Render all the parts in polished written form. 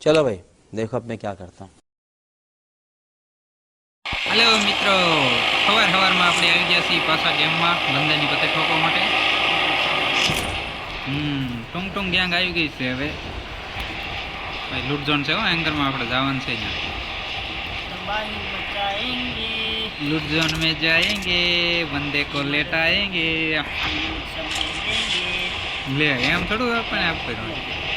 चलो भाई देखो अब मैं क्या करता हूँ। हेलो मित्रों, सवार सवाરમાં આપણે આવી ગયા છીએ પાછા ગેમમાં બંદાની પતે ઠોકવા માટે। ટુંગ ટુંગ ગેંગ આવી ગઈ છે હવે ભાઈ। લૂટ ઝોન છે હો, એંગરમાં આપણે જવાનું છે અહીંયા। लूट जोन में जाएंगे, बंदे को लेटाएंगे। ले एम थोड़ू अपने आप करो,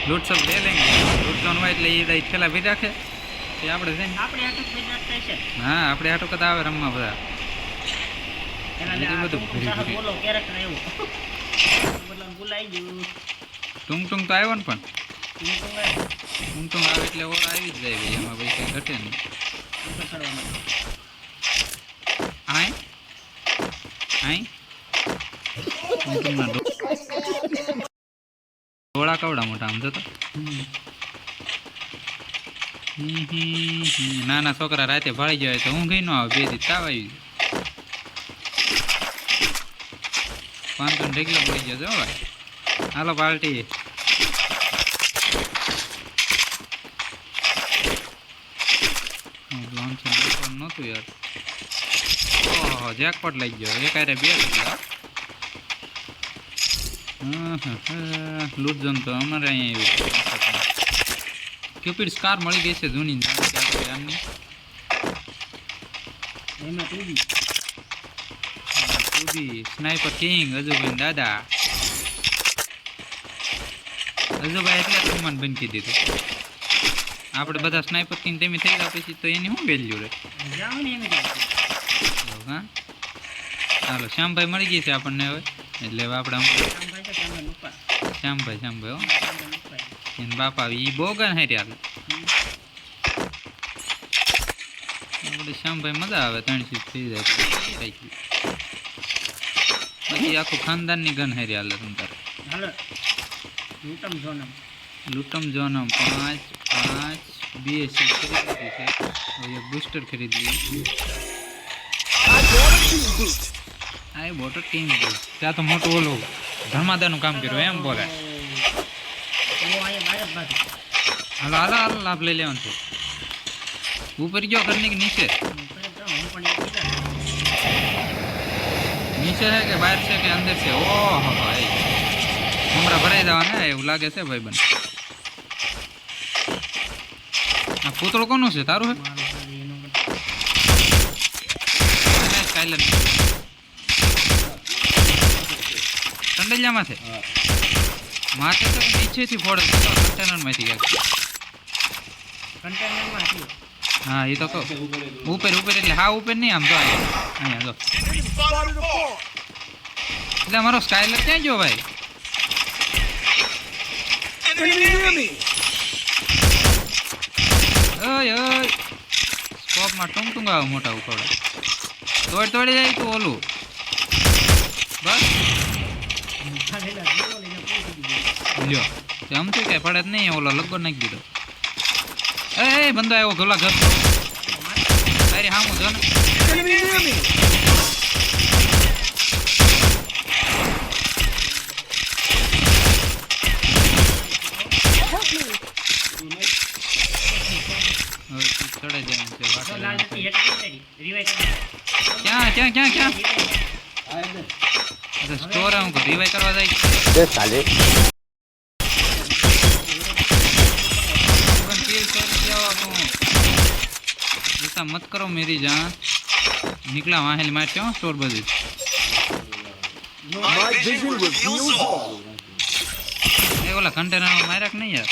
लूट सब ले लेंगे। लूट जोन में એટલે એ છેલ્લા ભી રાખે કે આપણે છે ને આપણે આટો ભી રાખતા છે। હા, આપણે આટો કદા આવે રમવા બધા એના લે બધું ભરી બોલો કેરેક્ટર આવ્યો બદલાન બોલાઈ ગયું। ટુંગ ટુંગ તો આવ્યો ને, પણ ટુંગ ટુંગ આવે એટલે ઓર આવી જ જાય ભાઈ, એમાં ભાઈ કઈ ઘટે નહીં। આય આય ટુંગના ડોળા કવડા મોટા આમ જતો। નાના છોકરા રાતે ભાળી જાય તો ઊંઘ ન આવે, બે દી તાવ આવી જાય। 500 ઢેકલો પડી જશે હો ભાઈ। હાલો પાર્ટી। નહોતું યાર, ઓહો જેકપોટ લઈ ગયો એક આરે બે રૂપિયા। લૂટ ઝોન તો અમારે અહીંયા આવ્યું। ક્યુપિડ સ્કાર મળી ગઈ છે જૂની આમની। એમાં ટુબી સ્નાઈપર કિંગ અજુભાઈ દાદા। અજુભાઈ એટલે સન્માન બનકી દીધું। આપણે બધા સ્નાઈપર કિંગ તેમી થઈ ગયા પછી તો એની શું વેલ્યુ રહે? હા ચાલો, શ્યામભાઈ મળી ગઈ છે આપણને હવે, એટલે હવે આપણે શ્યામભાઈ હો એને બાપા એ બોગન હારી હાલે આપણે શ્યામભાઈ મજા આવે। 300 થઈ જાય પછી આખું ખાનદાનની ગન હારી હાલે તમ તારે। લૂટમ જોનમ 5 BSC ખરીદી છે, હવે બૂસ્ટર ખરીદી લીધી। આ બોટો ટીમ ગઈ ત્યાં તો મોટું ઓલું ધર્માદાનું કામ કર્યું એમ બોલે। હાલો હાલો હાલો લાભ લઈ લેવાનું છે। ઉપર ગયો કરને કે નીચે? નીચે છે કે બહાર છે કે અંદર છે? ઓહો ભાઈ હમણાં ભરાઈ જવાના એવું લાગે છે ભાઈ બન। આ પૂતળો કોનું છે? તારું છે? સ્કાયલર કંડલિયામાં છે માથે તો નીચેથી ફોડે કન્ટેનરમાંથી ગયા। હા એ તો કહો ઉપર એટલે હા ઉપર નહીં, આમ જો અહીંયા જો એટલે અમારો સ્કાયલર ક્યાં ગયો ભાઈ? ઓય ઓય સ્કોપમાં ટુંગ ટુંગ આવે મોટા ઉપાડે તોડી જાય તો ઓલું બસ લ્યો આમ તો કઈ પડે જ નહીં, ઓલો લગો નાખી દીધો। એ બંદો આવ્યો ગોલા ઘર અરે હા હું જો ને क्या स्टोर है हमको रिवाइव करवा जाए साले। ऐसा मत करो मेरी जान, निकला वहाँ हेल मार क्यों स्टोर बजे ये वाला कंटेनर में मारा कि नहीं यार?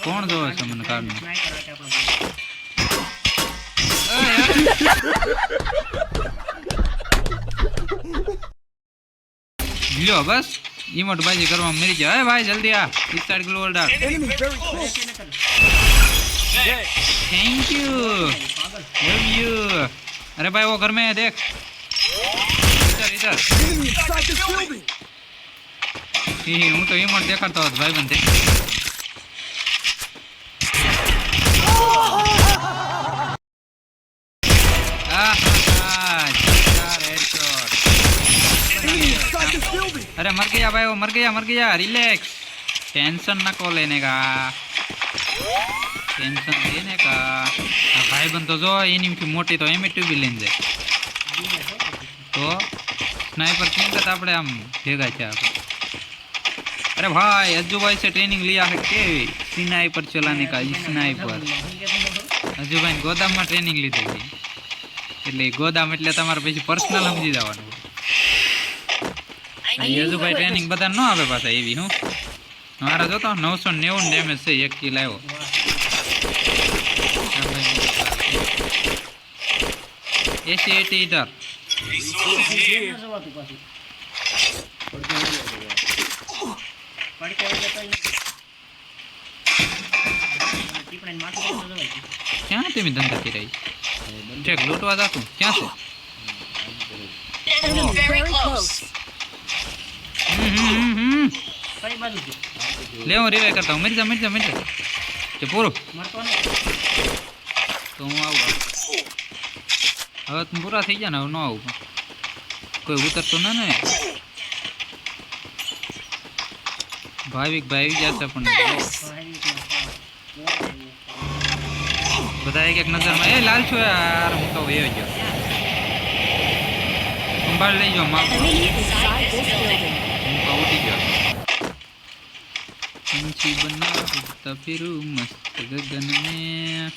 कौन दो है समन कार में? लो बस इमोट बाजी करवा मेरी जा। अरे भाई जल्दी आ, इस साइड ग्लोबल डाल। Thank you love you. अरे भाई वो घर में है देख, इधर हूँ तो इमोट देखा था भाई बनते। अरे मर गया भाई, वो मर गया रिलैक्स, टेंशन ना को लेने का। ટેન્શન લઈને કા આ ભાઈબંધ તો જો એની મોટી તો M82 બી લઈને જાય તો स्नाइपर किंग का આપણે આમ ભેગા છે આપણે अरे भाई अज्जू भाई से ट्रेनिंग लिया है के स्नाइपर चलाने का स्नाइपर अज्जू भाई गोदाम में ट्रेनिंग લીધી છે એટલે ગોદામ એટલે તમારે પછી પર્સનલ સમજી જવાનું અજ્જુ ભાઈ ટ્રેનિંગ બધા ન આવે પાછા એવી હું મારા જો તો 990 ડેમેજ છે એક કિલ આવ્યો એસી 80 ઇધર ક્યાં તમે ધંધા કરી રહી ઠેક લૂંટવા જાતું ક્યાં છે ले હું રિવાઇવ કરતા હું મરી જા કે પૂરું તો હું આવું હવે તું પૂરા થઈ ગયા ને હવે ન આવું કોઈ ઉતરતો ના ને ભાવિક ભાઈ જશે પણ બધા એક નજરમાં એ લાલ છો યાર હું તો વયો ગયો સંભાળ લઈ જાઓ માં હું તો ઉઠી ગયો पंछी बना उड़ता फिरूं मस्त गगन में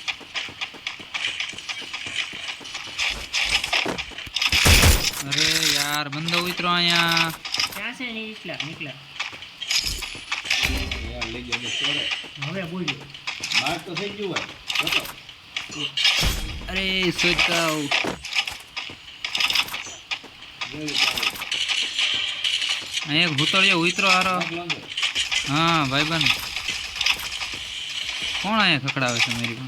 अरे यार बंदो उतरो आया ક્યાં છે નીકળ્યા યાર લઈ ગયા સોરે હવે બોલ્યો માર તો થઈ ગયું હોય તો अरे सोचाओ एक भूतड़ियो उतरो आरो हाँ भाई बन कौन आया खकड़ावे से मेरी को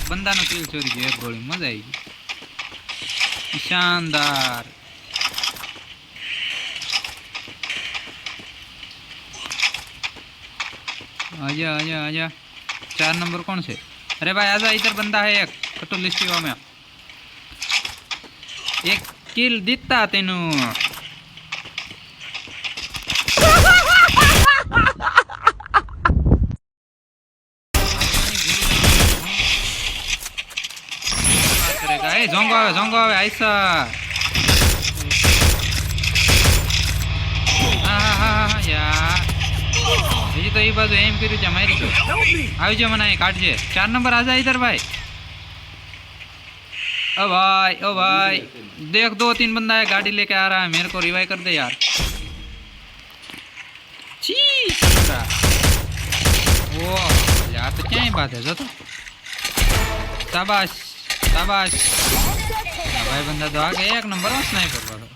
बंदा नो किल चोरी गयो एक गोली मजा आई शानदार आजा आजा आजा 4 नंबर कौन से अरे भाई आजा इधर बंदा है एक कटो लिस्ट में एक किल दिता तेनु करेगा ए जोंगो आवे ऐसा हाँ यार બીજી તો એ બાજુ એમ કર્યું છે મારી ગયો આવી જા મને અહીં કાઢજે 4 નંબર આજા इधर भाई ओ भाई देख 2-3 बंदा है गाड़ी लेके आ रहा है मेरे को रिवाइव कर दे यार छी ओ यार तो क्या ही बात है जो तो शाबाश शाबाश भाई बंदा तो आ गया एक नंबर में स्नाइपर वाला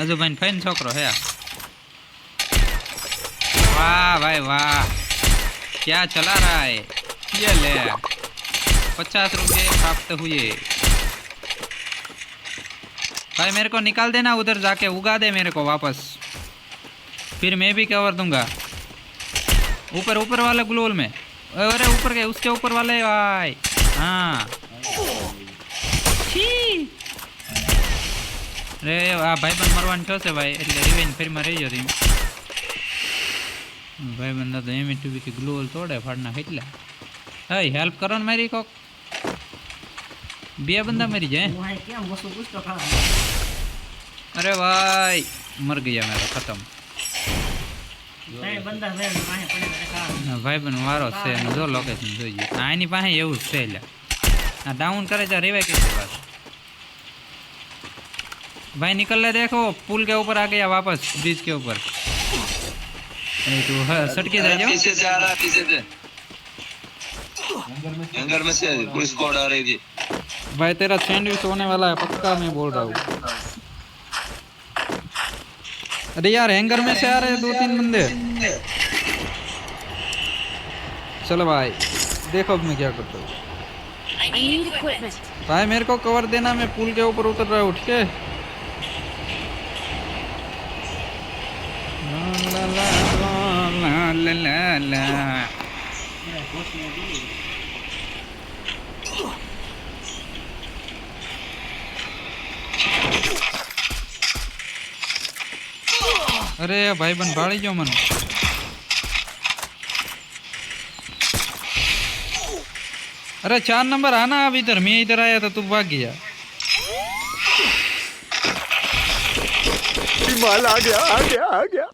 अजू भाई फाइन छोकरो है वाह भाई वाह क्या चला रहा है ये ले 50 रुपये प्राप्त हुए भाई मेरे को निकाल देना उधर जाके उगा दे मेरे को वापस फिर मैं भी कवर दूंगा ऊपर ऊपर वाले ग्लोल में अरे ऊपर के उसके ऊपर वाले भाई हाँ अरे भाई बन मरवान छो से भाई એટલે રિવેન્જ ફરી માં રહી જતી भाई बंदा तो M82 की ग्लोल तोड़े फाड़ना કેટલા hey हेल्प करो न मेरी को बे बंदा मरी जाए હું આ કેમ વસ્તુ પૂછતો ખા अरे भाई मर गया मेरा खत्म ત્રણ બંદા વે માહે પડે ખા भाई बन वारो से न जो लोकेशन જોઈએ આની પાસે એવું છે લે આ डाउन करे जा रिवाइव के पास भाई निकल ले देखो पुल के ऊपर आ गया वापस ब्रिज के ऊपर नहीं तो सटके जा जाओ पीछे से आ रहा पीछे से अंदर में से पुलिस स्क्वाड आ रही थी भाई तेरा सैंडविच होने वाला है पक्का मैं बोल रहा हूँ अरे यार हैंगर में से आ रहे 2-3 बंदे चलो भाई देखो अब मैं क्या करता हूँ भाई मेरे को कवर देना मैं पुल के ऊपर उतर रहा हूँ ठीक है ला ला ला ला ला ला લા બધા ઘોસને દીધી. अरे भाई बन भाड़ी जो मन अरे 4 नंबर आना अब इधर मैं इधर आया था तू भाग गया माल आ गया आ गया आ गया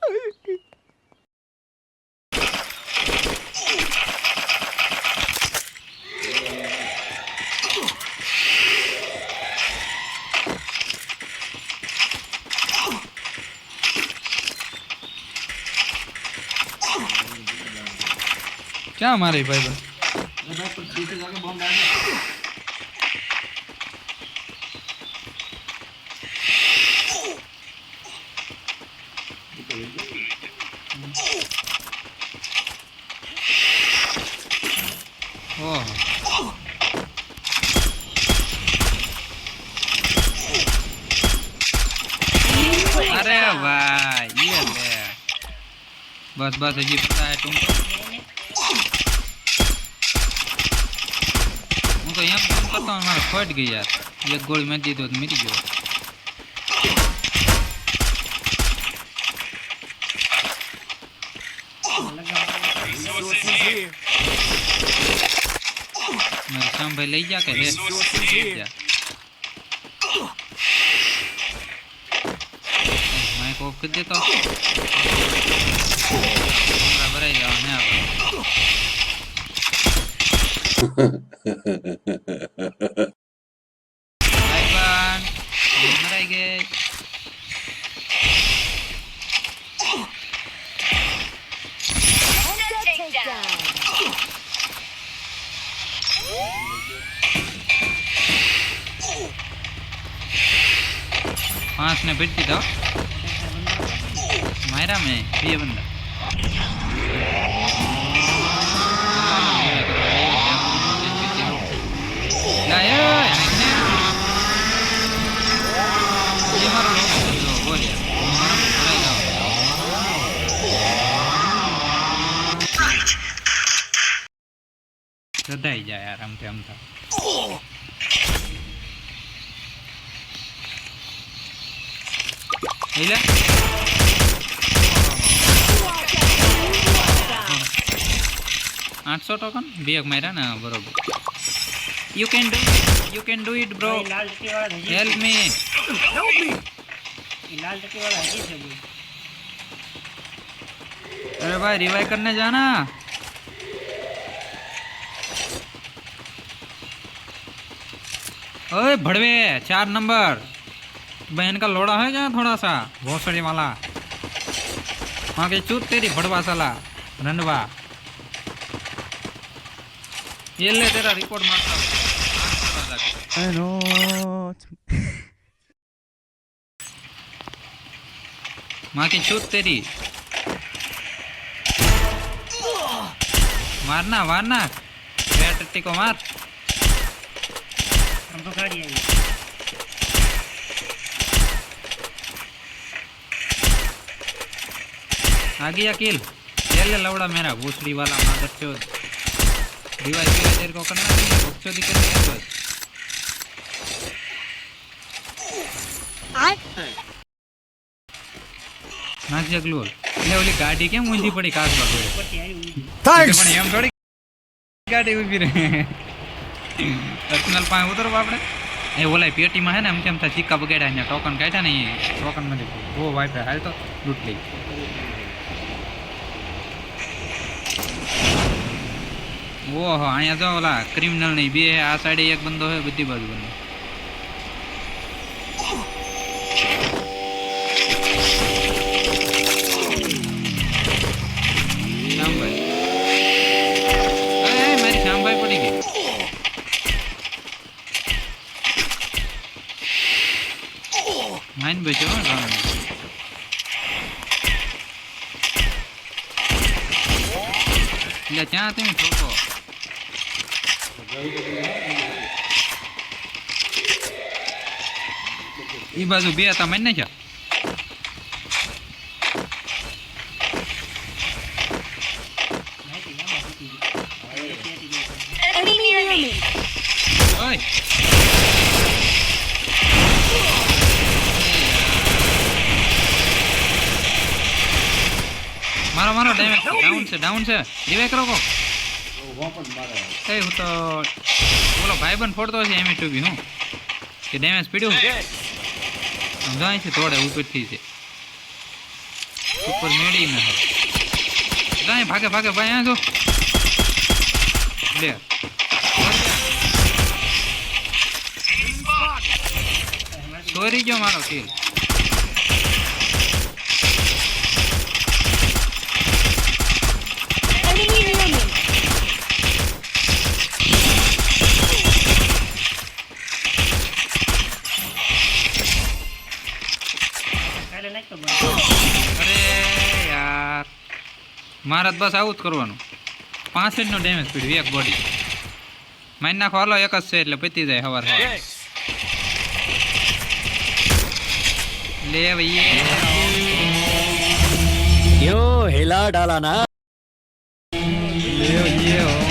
क्या मारे भाई बन अरे भाई पर पीछे जाके बम डाल दे। ओह अरे भाई ये ले बस बस अजी पता है तुम હું તો એમ કામ કરતો મારે ફટ ગઈ યાર એક ગોળી મેં દીધો તો મીરી ગયો મેં શામ ભાઈ લઈ જા કે લે જા માઇક ઓફ કરી દેતો હમણાં ભરાઈ જાવ ને આપણે ભાઈ બાન મરાઈ ગઈ पांच ने भेज दी था मायरा में ये बंदा लाया ये मारो लोग बोलिए सदाई जा यार हम था Ile? 800 टोकन बेग मारा ना बरोबर you can do it bro ભાઈ લાલ ટકી વાળા હજી help me એ લાલ ટકી વાળા હજી છે ભાઈ. अरे भाई रिवाइव करने जाना ओए भड़वे 4 नंबर बहन का लोड़ा है क्या थोड़ा सा भोसड़ी वाला वहाँ के चूत तेरी भड़वा साला रंडवा ये ले तेरा रिपोर्ट मारता हूँ I know वहाँ की चूत तेरी मारना मारना टट्टी को मार આમ તો ગાડી આવી. आ गया किल ले लवड़ा मेरा भूसड़ी वाला मादर चोद डिवाइस के तेरे को करना नहीं बच्चों दिक्कत है बस नाच जगलो ले ओली गाड़ी के मुंजी पड़ी कास बाको ઉપરથી આવી ઊંધી. Thanks પણ એમ થોડી ગાડી ઊભી રહે પર્સનલ પાસે ઉતરવા આપણે એ ઓલા પેટીમાં હે ને એમ કેમ થાય સિક્કા બગાડ્યા અહીંયા ટોકન કાઢ્યા ને ટોકન નથી ઓ વાઈફાઈ હાલ તો લૂંટ લઈ ઓહો અહીંયા જો ઓલા ક્રિમિનલ નહીં બે આ સાઈડે એક બંદો હોય બધી બાજુ બંદો શ્યામભાઈ એ મારી શ્યામભાઈ પડી ગઈ માઇન બચ્યો એટલે ત્યાં તમે ઠોકો ई बाजू बे आता मैंने क्या ભાઈ મારો મારો ડેમેજ ડાઉન છે રિવાઇવ કરો કો એ હું તો બોલો ભાઈબંધ ફોડતો છે એમ ટુ બી હું કે ડેમેજ પીડ્યું સમજાય છે તોડે ઉપરથી છે ઉપર મેળી ન હોય જાય ભાગે ભાગે ભાઈ આ જો લે ચોરી ગયો મારો કિલ કાલે નાખતો બંધ. અરે યાર મારે તો બસ આવું જ કરવાનું 65 નો ડેમેજ પીડ્યું એક બોડી મારી નાખો હાલો એક જ છે એટલે પતી જાય સવાર લે ભાઈ क्यों हिला डाला ना લે ભાઈ